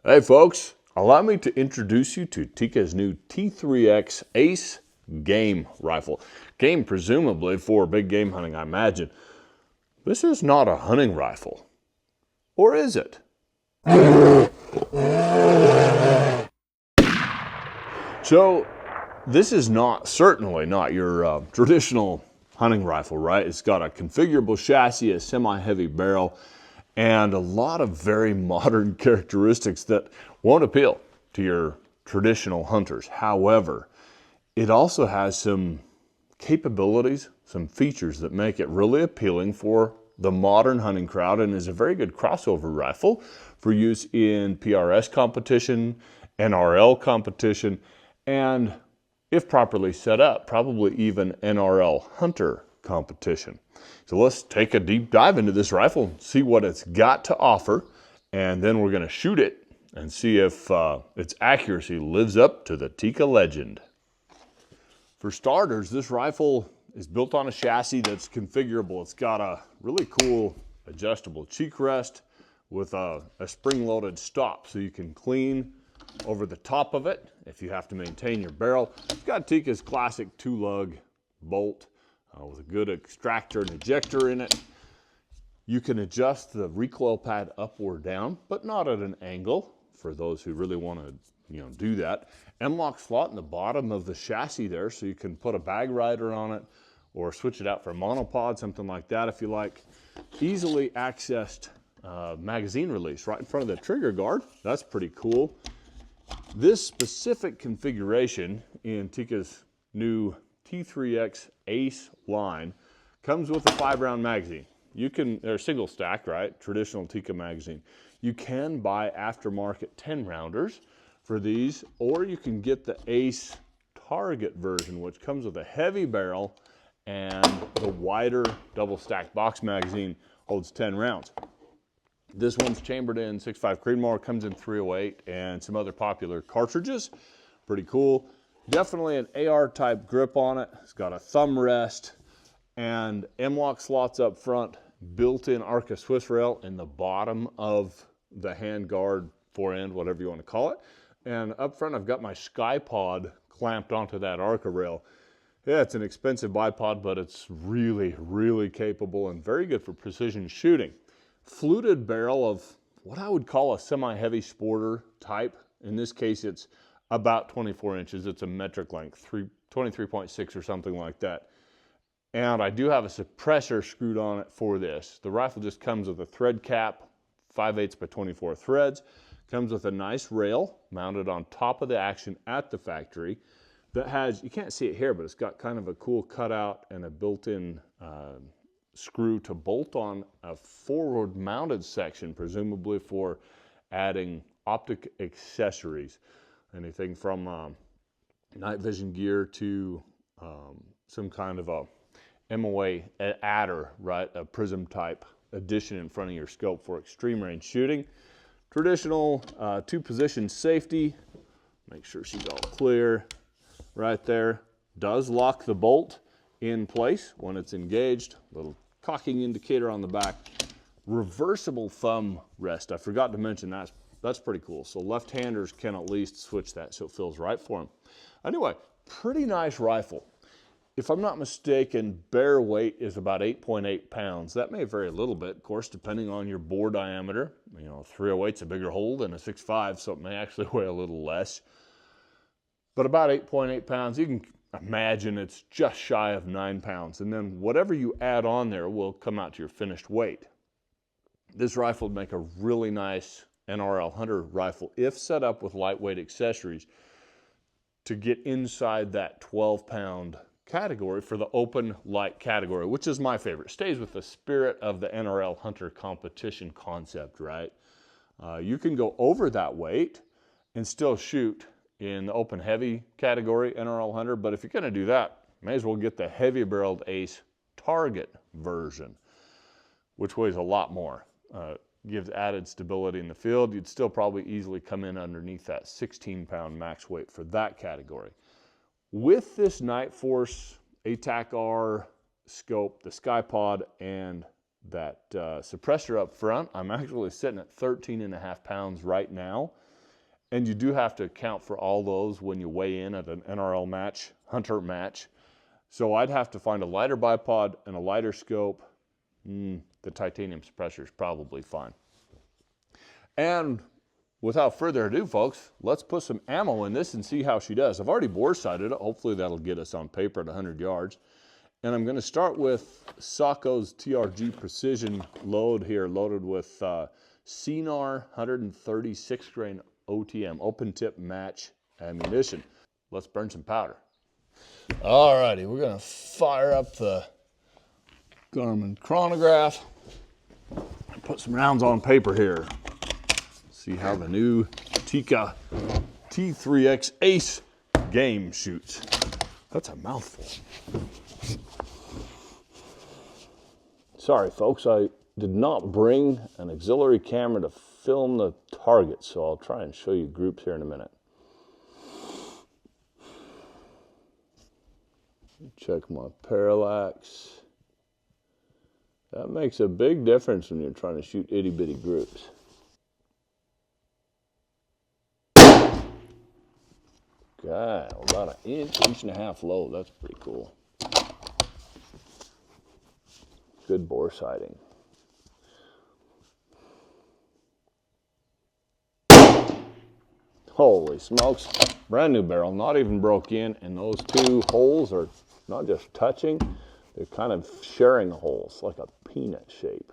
Hey folks, allow me to introduce you to Tikka's new T3x ACE GAME rifle. Game presumably for big game hunting, I imagine. This is not a hunting rifle. Or is it? So, this is certainly not your traditional hunting rifle, right? It's got a configurable chassis, a semi-heavy barrel, and a lot of very modern characteristics that won't appeal to your traditional hunters. However, it also has some capabilities, some features that make it really appealing for the modern hunting crowd, and is a very good crossover rifle for use in PRS competition, NRL competition, and if properly set up, probably even NRL hunter competition. So let's take a deep dive into this rifle, see what it's got to offer, and then we're going to shoot it and see if its accuracy lives up to the Tikka legend. For starters, this rifle is built on a chassis that's configurable. It's got a really cool adjustable cheek rest with a spring-loaded stop, so you can clean over the top of it if you have to maintain your barrel. It's got Tikka's classic two-lug bolt with a good extractor and ejector in it. You can adjust the recoil pad up or down, but not at an angle for those who really want to do that. M-lock slot in the bottom of the chassis there, so you can put a bag rider on it or switch it out for a monopod, something like that if you like. Easily accessed magazine release right in front of the trigger guard. That's pretty cool. This specific configuration in Tikka's new T3x ACE line comes with a 5-round magazine. They're single stack, right? Traditional Tikka magazine. You can buy aftermarket 10-rounders for these, or you can get the ACE Target version, which comes with a heavy barrel and the wider double-stacked box magazine holds 10 rounds. This one's chambered in 6.5 Creedmoor, comes in 308 and some other popular cartridges. Pretty cool. Definitely an AR type grip on it. It's got a thumb rest and M-lock slots up front, built-in Arca Swiss rail in the bottom of the handguard forend, whatever you want to call it. And up front, I've got my SkyPod clamped onto that Arca rail. Yeah, it's an expensive bipod, but it's really, really capable and very good for precision shooting. Fluted barrel of what I would call a semi-heavy sporter type. In this case, it's about 24 inches. It's a metric length, 23.6 or something like that. And I do have a suppressor screwed on it for this. The rifle just comes with a thread cap, 5/8 by 24 threads. Comes with a nice rail mounted on top of the action at the factory that has, you can't see it here, but it's got kind of a cool cutout and a built-in screw to bolt on a forward mounted section, presumably for adding optic accessories. Anything from night vision gear to some kind of a MOA adder, right? A prism type addition in front of your scope for extreme range shooting. Traditional 2-position safety. Make sure she's all clear right there. Does lock the bolt in place when it's engaged. Little cocking indicator on the back. Reversible thumb rest. I forgot to mention that's pretty cool. So left-handers can at least switch that so it feels right for them. Anyway, pretty nice rifle. If I'm not mistaken, bare weight is about 8.8 pounds. That may vary a little bit, of course, depending on your bore diameter. 308's a bigger hole than a 6.5, so it may actually weigh a little less. But about 8.8 pounds. You can imagine it's just shy of 9 pounds. And then whatever you add on there will come out to your finished weight. This rifle would make a really nice NRL hunter rifle if set up with lightweight accessories to get inside that 12-pound category for the open light category, which is my favorite. Stays with the spirit of the NRL hunter competition concept, right? You can go over that weight and still shoot in the open heavy category, NRL hunter, but if you're going to do that, may as well get the heavy barreled ACE Target version, which weighs a lot more. Gives added stability in the field. You'd still probably easily come in underneath that 16-pound max weight for that category. With this Night Force ATAC-R scope, the SkyPod, and that suppressor up front, I'm actually sitting at 13.5 pounds right now. And you do have to account for all those when you weigh in at an NRL match, hunter match. So I'd have to find a lighter bipod and a lighter scope. The titanium suppressor is probably fine. And without further ado, folks, let's put some ammo in this and see how she does. I've already bore sighted it. Hopefully that'll get us on paper at 100 yards. And I'm going to start with Socko's TRG Precision load here, loaded with CNR 136 grain OTM, open tip match ammunition. Let's burn some powder. All righty, we're going to fire up the Garmin chronograph and put some rounds on paper here. See how the new Tikka T3x ACE GAME shoots. That's a mouthful. Sorry folks, I did not bring an auxiliary camera to film the target, so I'll try and show you groups here in a minute. Check my parallax. That makes a big difference when you're trying to shoot itty bitty groups. Okay, about an inch and a half low. That's pretty cool. Good bore sighting. Holy smokes, brand new barrel, not even broke in, and those two holes are not just touching, they're kind of sharing a hole. It's like a peanut shape.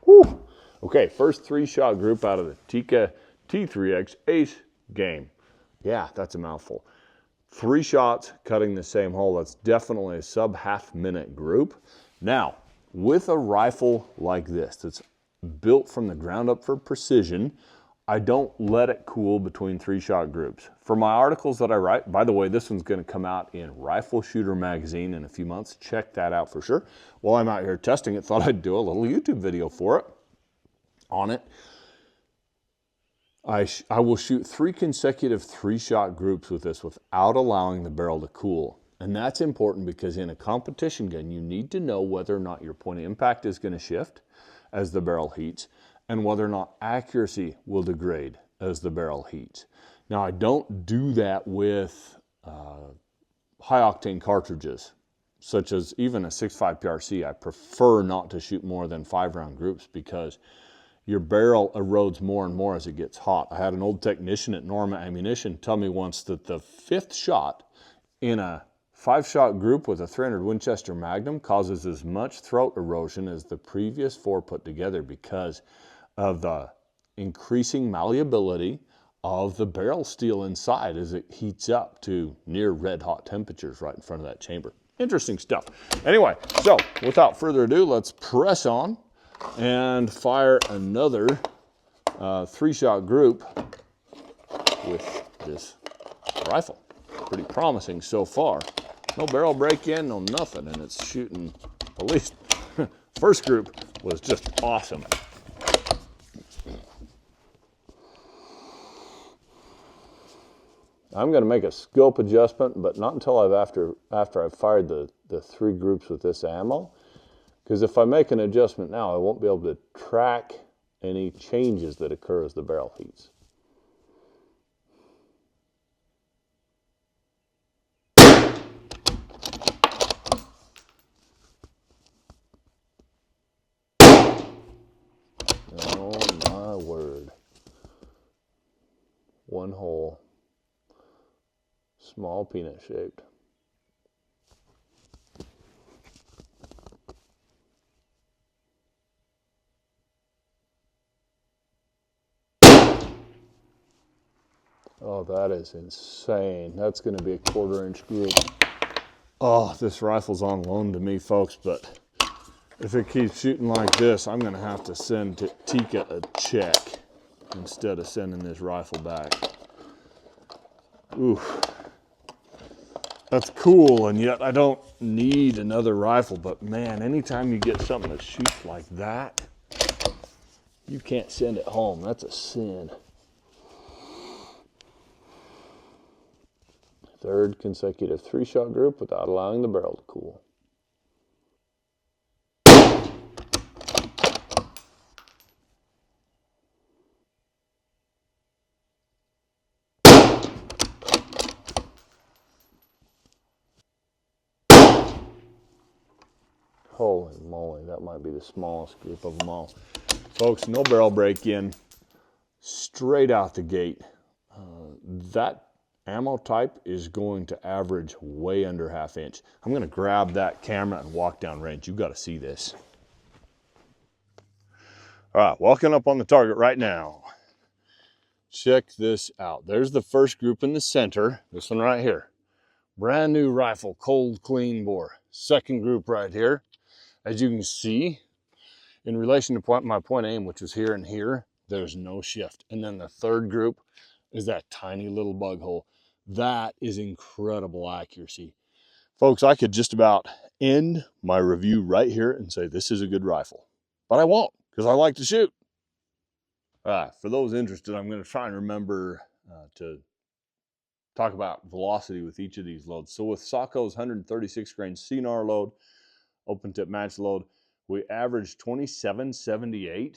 Whew. Okay, first 3-shot group out of the Tikka T3x ACE GAME. Yeah, that's a mouthful. 3 shots cutting the same hole. That's definitely a sub half-minute group. Now, with a rifle like this that's built from the ground up for precision, I don't let it cool between 3-shot groups. For my articles that I write, by the way, this one's going to come out in Rifle Shooter magazine in a few months. Check that out for sure. While I'm out here testing it, thought I'd do a little YouTube video for it, on it. I will shoot 3 consecutive 3-shot groups with this without allowing the barrel to cool. And that's important because in a competition gun, you need to know whether or not your point of impact is going to shift as the barrel heats and whether or not accuracy will degrade as the barrel heats. Now, I don't do that with high-octane cartridges, such as even a 6.5 PRC. I prefer not to shoot more than 5-round groups because your barrel erodes more and more as it gets hot. I had an old technician at Norma Ammunition tell me once that the 5th shot in a 5-shot group with a 300 Winchester Magnum causes as much throat erosion as the previous 4 put together because of the increasing malleability of the barrel steel inside as it heats up to near red hot temperatures right in front of that chamber. Interesting stuff. Anyway, so without further ado, let's press on and fire another 3-shot group with this rifle. Pretty promising so far. No barrel break-in, no nothing, and it's shooting, at least first group was just awesome. I'm going to make a scope adjustment, but not until after I've fired the 3 groups with this ammo. Because if I make an adjustment now, I won't be able to track any changes that occur as the barrel heats. Oh my word. 1 hole. Small peanut shaped. Oh, that is insane. That's going to be a 1/4-inch group. Oh, this rifle's on loan to me, folks, but if it keeps shooting like this, I'm going to have to send Tikka a check instead of sending this rifle back. Oof. That's cool, and yet I don't need another rifle, but man, anytime you get something that shoots like that, you can't send it home. That's a sin. 3rd consecutive 3-shot group without allowing the barrel to cool. Holy moly, that might be the smallest group of them all. Folks, no barrel break in, straight out the gate. That ammo type is going to average way under ½ inch. I'm gonna grab that camera and walk down range. You gotta see this. All right, walking up on the target right now. Check this out. There's the first group in the center, this one right here. Brand new rifle, cold, clean bore. Second group right here. As you can see, in relation to my point aim, which was here and here, there's no shift. And then the third group is that tiny little bug hole. That is incredible accuracy. Folks, I could just about end my review right here and say this is a good rifle. But I won't, because I like to shoot. For those interested, I'm going to try and remember to talk about velocity with each of these loads. So with Socko's 136 grain CNR load, open tip match load, we averaged 27.78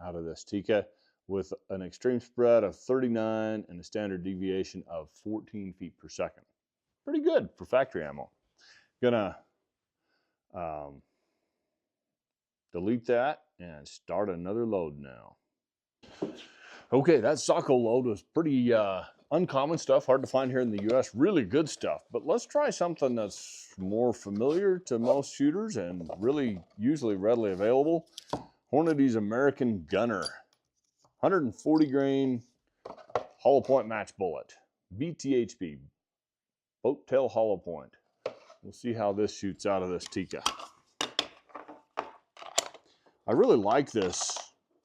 out of this Tikka with an extreme spread of 39 and a standard deviation of 14 feet per second. Pretty good for factory ammo. Gonna delete that and start another load now. Okay, that Socko load was pretty uncommon stuff, hard to find here in the US, really good stuff. But let's try something that's more familiar to most shooters and really usually readily available. Hornady's American Gunner, 140 grain hollow point match bullet, BTHP, boat tail hollow point. We'll see how this shoots out of this Tikka. I really like this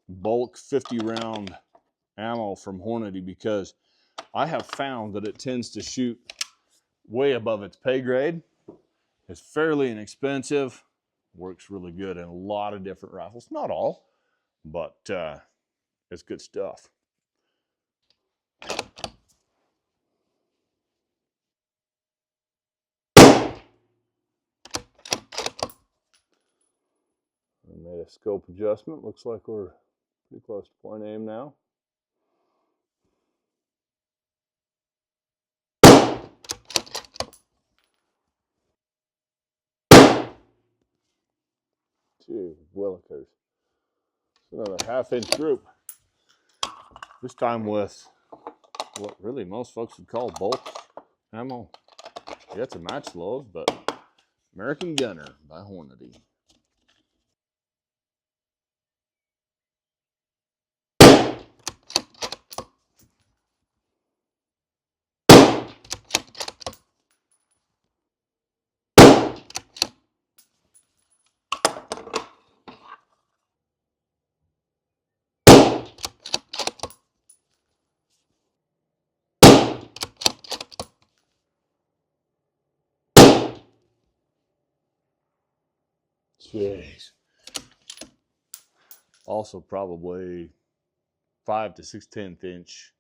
bulk 50 round ammo from Hornady because I have found that it tends to shoot way above its pay grade. It's fairly inexpensive, works really good in a lot of different rifles. Not all, but it's good stuff. I made a scope adjustment. Looks like we're pretty close to point aim now. Gee, willikers. It's another ½ inch group. This time with what really most folks would call bulk ammo. Yeah, it's a match load, but American Gunner by Hornady. Jeez. Also probably 5 to 6/10 inch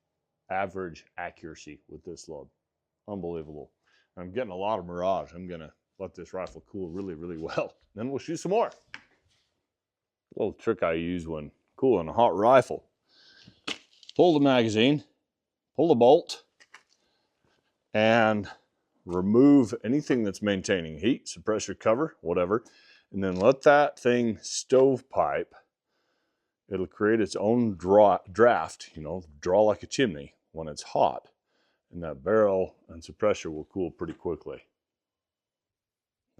average accuracy with this load. Unbelievable. I'm getting a lot of Mirage. I'm gonna let this rifle cool really, really well. Then we'll shoot some more. A little trick I use when cooling a hot rifle. Pull the magazine, pull the bolt, and remove anything that's maintaining heat, suppressor cover, whatever, and then let that thing stovepipe. It'll create its own draft, you know, draw like a chimney when it's hot, and that barrel and suppressor will cool pretty quickly.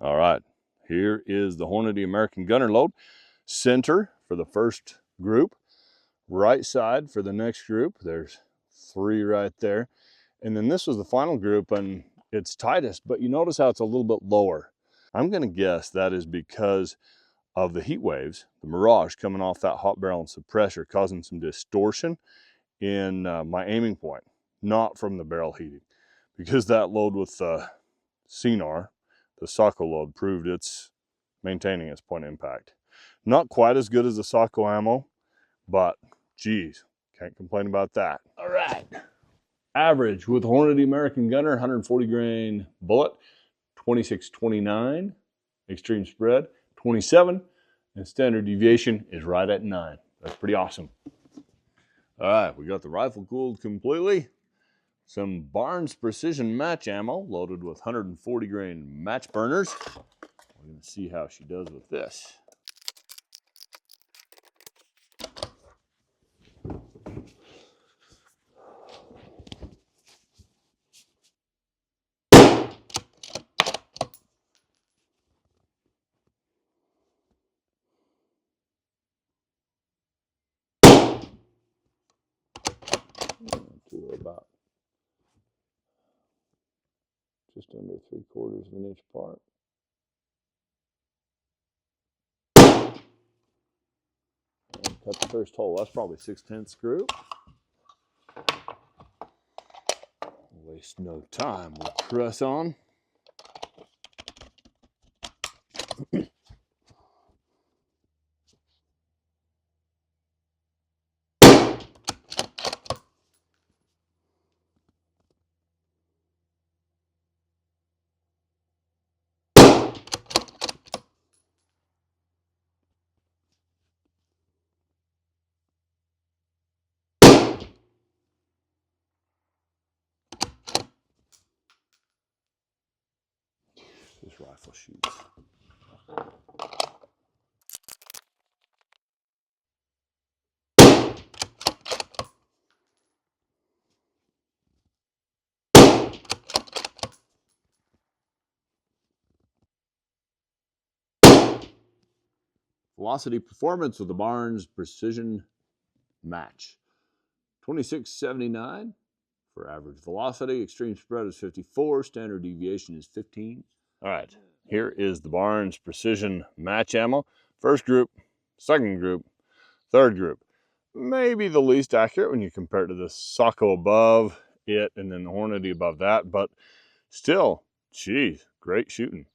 All right, here is the Hornady American Gunner load. Center for the first group, right side for the next group. There's 3 right there. And then this was the final group, and it's tightest, but you notice how it's a little bit lower. I'm gonna guess that is because of the heat waves, the Mirage coming off that hot barrel and suppressor, causing some distortion in my aiming point, not from the barrel heating. Because that load with CNR, the Socko load, proved it's maintaining its point impact. Not quite as good as the Socko ammo, but geez, can't complain about that. All right. Average with Hornady American Gunner, 140 grain bullet, 26.29. Extreme spread, 27. And standard deviation is right at 9. That's pretty awesome. All right, we got the rifle cooled completely. Some Barnes Precision match ammo loaded with 140 grain match burners. We're going to see how she does with this. To about just under 3/4 of an inch apart. And cut the first hole. That's probably 6/10 screw. Waste no time. We'll press on. This rifle shoots. Velocity performance with the Barnes Precision Match. 2679 for average velocity. Extreme spread is 54. Standard deviation is 15. All right, here is the Barnes Precision Match ammo. First group, second group, third group. Maybe the least accurate when you compare it to the Socko above it and then the Hornady above that, but still, geez, great shooting.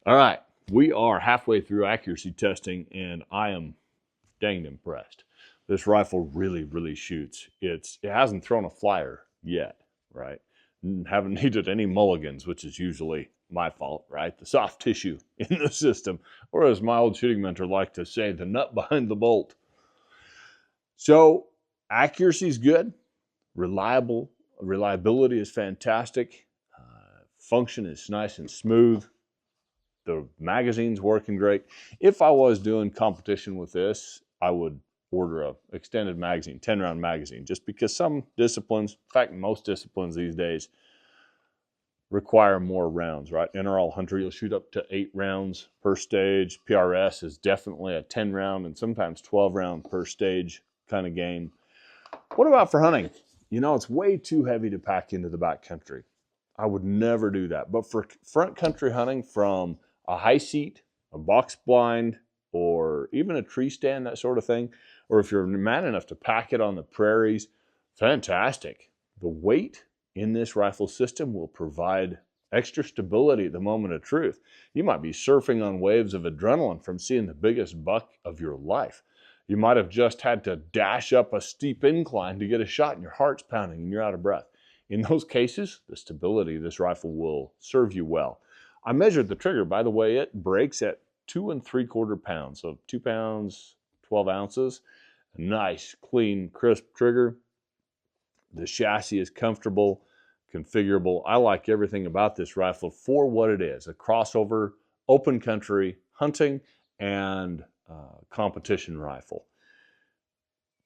All right, we are halfway through accuracy testing, and I am danged impressed. This rifle really shoots. It hasn't thrown a flyer yet, right? Haven't needed any mulligans, which is usually my fault, right? The soft tissue in the system, or as my old shooting mentor liked to say, the nut behind the bolt. So accuracy is good. Reliability is fantastic. Function is nice and smooth. The magazine's working great. If I was doing competition with this, I would order a extended magazine, 10-round magazine, just because some disciplines, in fact, most disciplines these days, require more rounds, right? NRL Hunter, you'll shoot up to 8 rounds per stage. PRS is definitely a 10-round and sometimes 12-round per stage kind of game. What about for hunting? You know, it's way too heavy to pack into the backcountry. I would never do that. But for front country hunting, from a high seat, a box blind, or even a tree stand, that sort of thing, or if you're man enough to pack it on the prairies, fantastic. The weight in this rifle system will provide extra stability at the moment of truth. You might be surfing on waves of adrenaline from seeing the biggest buck of your life. You might have just had to dash up a steep incline to get a shot and your heart's pounding and you're out of breath. In those cases, the stability of this rifle will serve you well. I measured the trigger. By the way, it breaks at 2 3/4 pounds, so 2 pounds, 12 ounces. A nice, clean, crisp trigger. The chassis is comfortable, configurable. I like everything about this rifle for what it is, a crossover, open country, hunting, and competition rifle.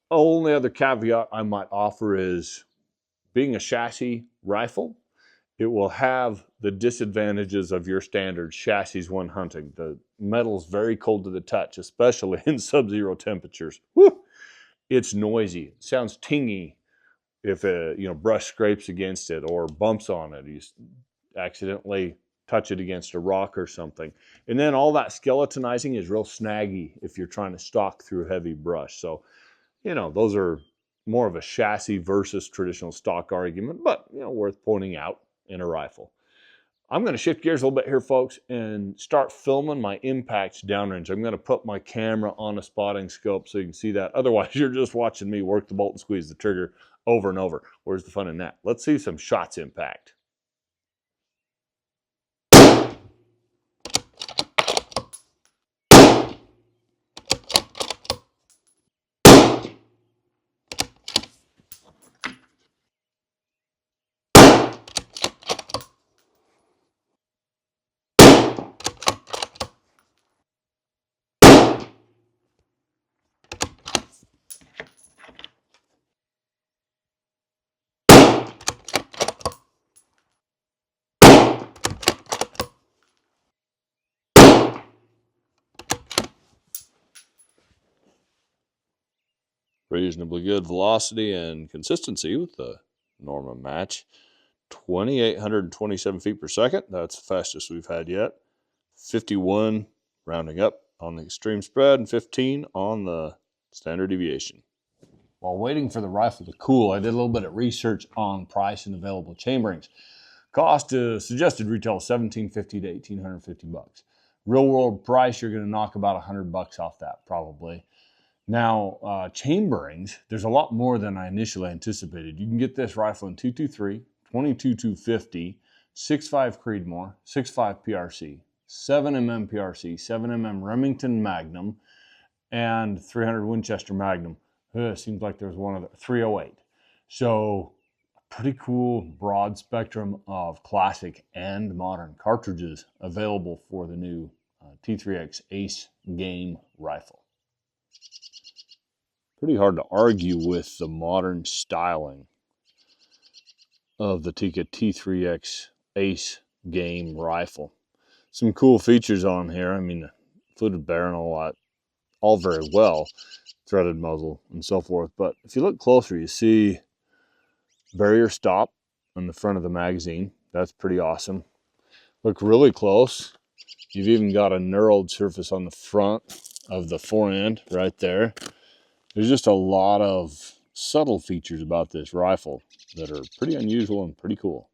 Only other caveat I might offer is, being a chassis rifle, it will have the disadvantages of your standard chassis when hunting. The metal's very cold to the touch, especially in sub-zero temperatures. Woo! It's noisy. It sounds tingy if brush scrapes against it or bumps on it. You accidentally touch it against a rock or something. And then all that skeletonizing is real snaggy if you're trying to stalk through heavy brush. So, those are more of a chassis versus traditional stock argument, but, worth pointing out in a rifle. I'm going to shift gears a little bit here, folks, and start filming my impacts downrange. I'm going to put my camera on a spotting scope so you can see that. Otherwise, you're just watching me work the bolt and squeeze the trigger over and over. Where's the fun in that? Let's see some shots impact. Reasonably good velocity and consistency with the Norma match. 2,827 feet per second. That's the fastest we've had yet. 51 rounding up on the extreme spread and 15 on the standard deviation. While waiting for the rifle to cool, I did a little bit of research on price and available chamberings. Cost suggested retail $1,750 to $1,850. Real world price, you're going to knock about $100 off that probably. Now, chamberings, there's a lot more than I initially anticipated. You can get this rifle in 223, 22-250, 6.5 Creedmoor, 6.5 PRC, 7mm PRC, 7mm Remington Magnum, and 300 Winchester Magnum. Seems like there's one of the 308. So, pretty cool broad spectrum of classic and modern cartridges available for the new T3x ACE GAME rifle. Pretty hard to argue with the modern styling of the Tikka T3x ACE GAME rifle. Some cool features on here. I mean, fluted barrel, all very well, threaded muzzle and so forth. But if you look closer, you see barrier stop on the front of the magazine. That's pretty awesome. Look really close. You've even got a knurled surface on the front of the forend right there. There's just a lot of subtle features about this rifle that are pretty unusual and pretty cool.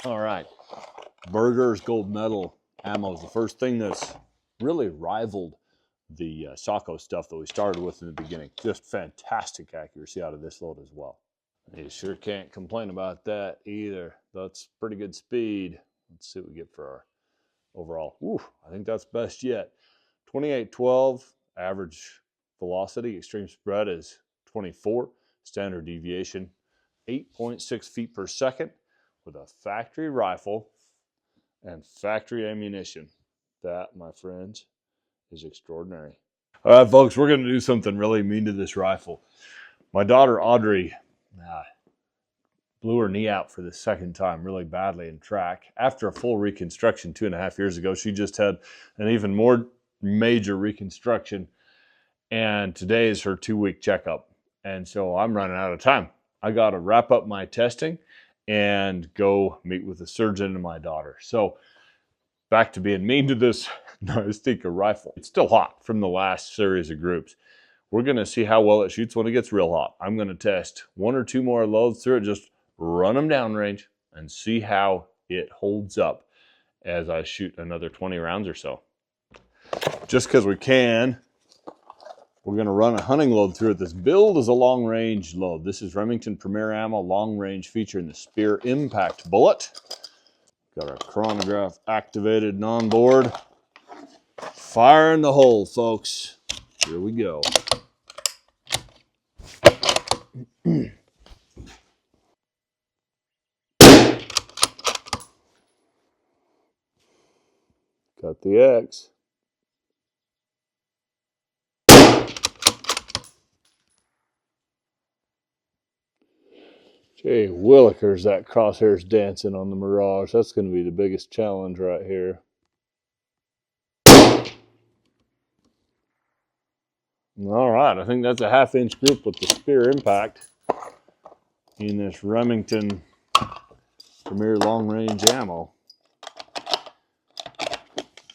All right, Berger's gold medal ammo is the first thing that's really rivaled the Socko stuff that we started with in the beginning. Just fantastic accuracy out of this load as well. You sure can't complain about that either. That's pretty good speed. Let's see what we get for our overall. Ooh, I think that's best yet. 2812, average velocity, extreme spread is 24, standard deviation 8.6 feet per second with a factory rifle and factory ammunition. That, my friends, is extraordinary. All right, folks, we're going to do something really mean to this rifle. My daughter, Audrey, blew her knee out for the second time really badly in track. After a full reconstruction 2.5 years ago, she just had an even more major reconstruction. And today is her 2-week checkup. And so I'm running out of time. I got to wrap up my testing and go meet with the surgeon and my daughter. So back to being mean to this nice Tikka rifle. It's still hot from the last series of groups. We're going to see how well it shoots when it gets real hot. I'm going to test 1 or 2 more loads through it, just run them downrange and see how it holds up as I shoot another 20 rounds or so. Just because we can, we're going to run a hunting load through it. This build is a long-range load. This is Remington Premier Ammo long-range featuring the Spear Impact bullet. Got our chronograph activated and on board. Fire in the hole, folks. Here we go. Got the X. Gee willikers, that crosshair's dancing on the Mirage. That's going to be the biggest challenge right here. All right, I think that's a 1/2 inch group with the Spear Impact. in this Remington Premier Long Range Ammo.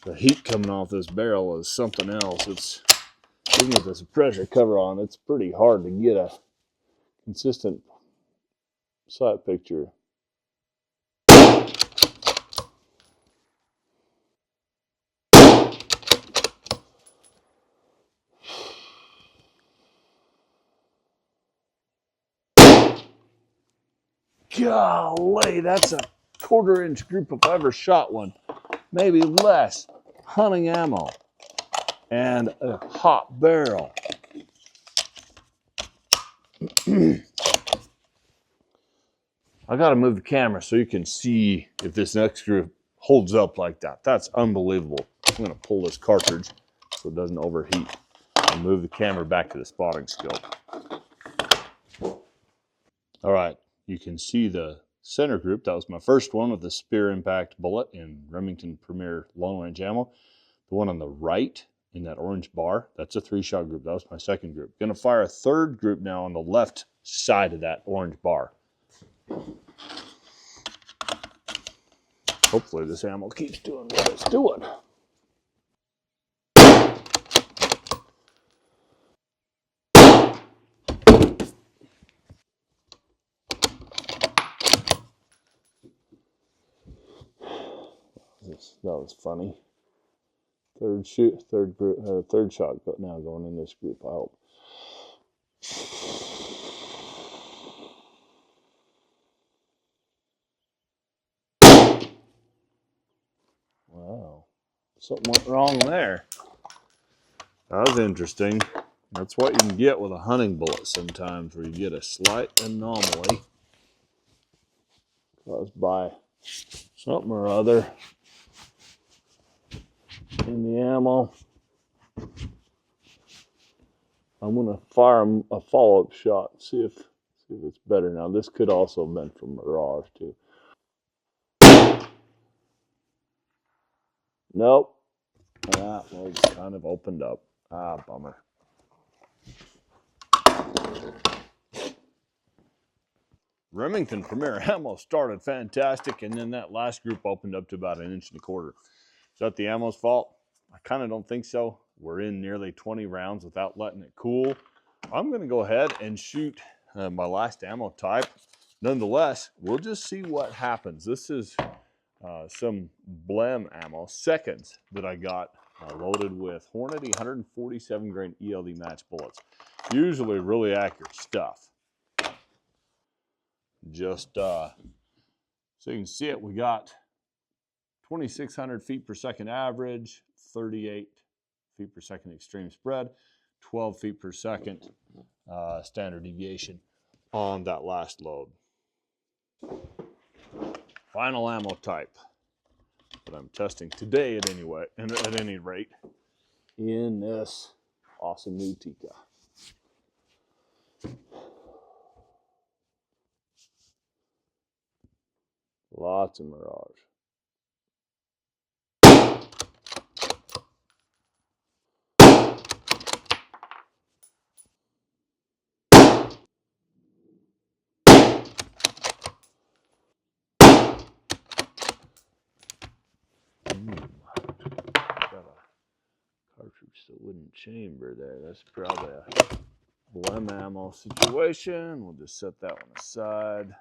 The heat coming off this barrel is something else. It's, even with this pressure cover on, it's pretty hard to get a consistent sight picture. Golly, that's a 1/4 inch group if I ever shot one. Maybe less. Hunting ammo and a hot barrel. I got to move the camera so you can see if this next group holds up like that. That's unbelievable. I'm going to pull this cartridge so it doesn't overheat and move the camera back to the spotting scope. All right, you can see the center group. That was my first one with the spear impact bullet in Remington Premier Long Range Ammo. The one on the right in that orange bar, that's a 3-shot group. That was my second group. Going to fire a third group now on the left side of that orange bar. Hopefully this ammo keeps doing what it's doing. That was funny. Third shot now going in this group, I hope. Wow, something went wrong there. That was interesting. That's what you can get with a hunting bullet sometimes, where you get a slight anomaly caused by something or other in the ammo. I'm going to fire a follow-up shot, see if it's better now. This could also have been from Mirage too. Nope. That was kind of opened up. Ah, bummer. Remington Premier Ammo started fantastic, and then that last group opened up to about 1.25 inches. Is that the ammo's fault? I kind of don't think so. We're in nearly 20 rounds without letting it cool. I'm going to go ahead and shoot my last ammo type. Nonetheless, we'll just see what happens. This is some Blem ammo, seconds, that I got loaded with Hornady 147 grain ELD match bullets. Usually really accurate stuff. Just so you can see it, we got 2,600 feet per second average, 38 feet per second extreme spread, 12 feet per second standard deviation on that last load. Final ammo type that I'm testing today at any rate in this awesome new Tikka. Lots of Mirage. Got a cartridge that wouldn't chamber there. That's probably a Blem ammo situation. We'll just set that one aside.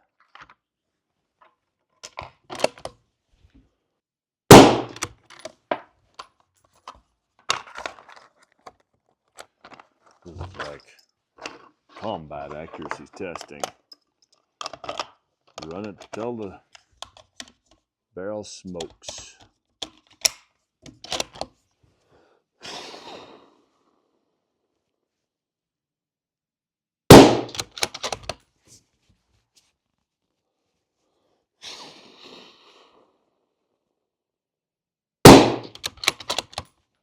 This is like combat accuracy testing. Run it till the barrel smokes.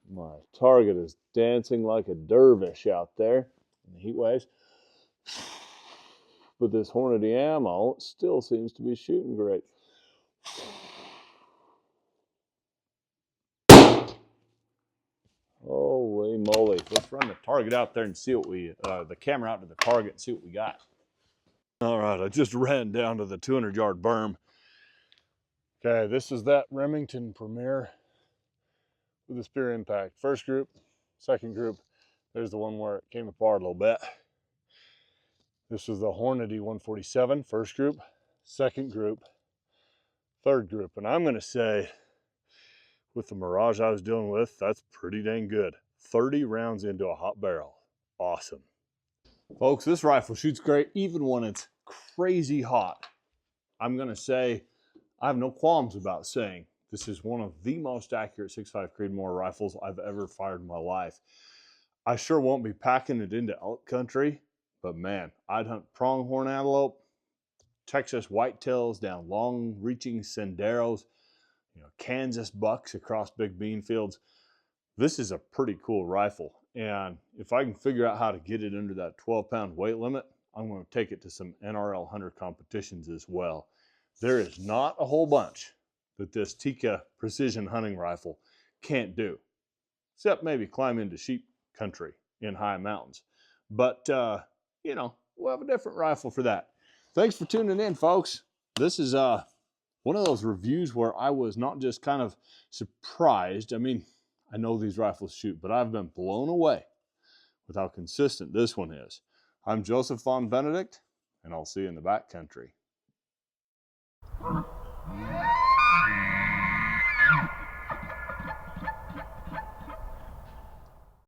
My target is dancing like a dervish out there in the heat waves. But this Hornady ammo still seems to be shooting great. Holy moly. Let's run the target out there and see what the camera out to the target and see what we got. All right, I just ran down to the 200-yard berm. Okay, this is that Remington Premier with the spear impact. First group, second group. There's the one where it came apart a little bit. This was the Hornady 147, first group, second group, third group. And I'm gonna say, with the Mirage I was dealing with, that's pretty dang good. 30 rounds into a hot barrel. Awesome. Folks, this rifle shoots great even when it's crazy hot. I'm gonna say, I have no qualms about saying this is one of the most accurate 6.5 Creedmoor rifles I've ever fired in my life. I sure won't be packing it into elk country, but man, I'd hunt pronghorn antelope, Texas whitetails down long-reaching senderos, Kansas bucks across big bean fields. This is a pretty cool rifle, and if I can figure out how to get it under that 12-pound weight limit, I'm going to take it to some NRL hunter competitions as well. There is not a whole bunch that this Tikka precision hunting rifle can't do, except maybe climb into sheep country in high mountains. But, we'll have a different rifle for that. Thanks for tuning in, folks. This is one of those reviews where I was not just kind of surprised. I mean, I know these rifles shoot, but I've been blown away with how consistent this one is. I'm Joseph Von Benedict, and I'll see you in the backcountry.